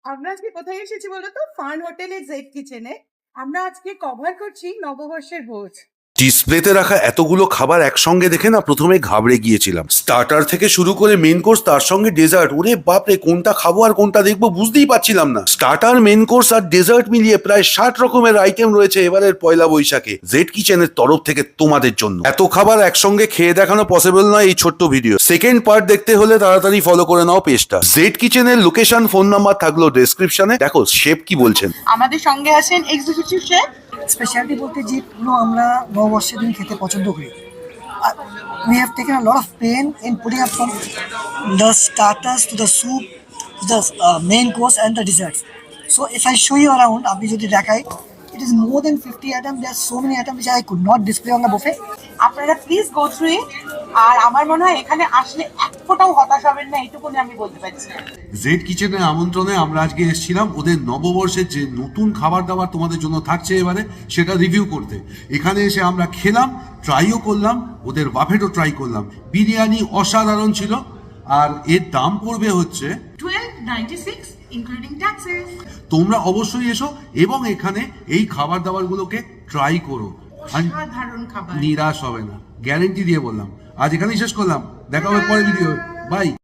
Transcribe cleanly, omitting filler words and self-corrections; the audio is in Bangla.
আমরা আজকে কোথায় এসেছি বলতো? ফান হোটেলে জেড কিচেনে। আমরা আজকে কভার করছি নববর্ষের ভোজ। ডিসপ্লেতে রাখা এতগুলো খাবার একসঙ্গে দেখে না প্রথমে ঘাবড়ে গিয়েছিলাম। স্টার্টার থেকে শুরু করে মেন কোর্স তার সঙ্গে ডেজার্ট, ওরে বাপরে কোনটা খাবো আর কোনটা দেখবো বুঝতেই পারছিলাম না। স্টার্টার, মেন কোর্স আর ডেজার্ট মিলিয়ে প্রায় 60 রকমের আইটেম রয়েছে এবারের পয়লা বৈশাখে জেড কিচেনের তরফ থেকে তোমাদের জন্য। এত খাবার একসঙ্গে খেয়ে দেখানো পসিবল নয় এই ছোট্ট ভিডিও। সেকেন্ড পার্ট দেখতে হলে তাড়াতাড়ি ফলো করে নাও পেজটা। জেড কিচেনের লোকেশন, ফোন নাম্বার থাকলো ডেসক্রিপশনে। দেখো শেফ কি বলছেন। আমাদের সঙ্গে আছেন এক্সিকিউটিভ শেফ। স্পেশালিটি বলতে যেগুলো আমরা নববর্ষের দিন খেতে পছন্দ করি। We have taken a lot of pain in putting up from the starters to the soup to the main course and the desserts. So if I show you around, আপনি যদি দেখাই, it is more than 50 items. There are so many items which I could not display on the buffet. আপনারা প্লিজ গো থ্রু ইট। আর আমার মনে হয় এখানে আসলে এক ফোঁটাও হতাশ হবেন না, এইটুকুনি আমি বলতে পারছি। জেড কিচেনের আমন্ত্রণে আমরা আজকে এসেছিলাম ওদের নববর্ষের যে নতুন খাবার দাবার তোমাদের জন্য থাকছে এবারে সেটা রিভিউ করতে। এখানে এসে আমরা খেলাম, ট্রাইও করলাম, ওদের বাফেটও ট্রাই করলাম। বিরিয়ানি অসাধারণ ছিল আর এর দাম পড়বে হচ্ছে 1296 ইনক্লুডিং ট্যাক্সেস। তোমরা অবশ্যই এসো এবং এখানে এই খাবার দাবারগুলোকে ট্রাই করো, সাধারণ খাবার, নিরাশ হবে না, গ্যারেন্টি দিয়ে বললাম। আজ এখানেই শেষ করলাম, দেখা হবে পরের ভিডিও। বাই।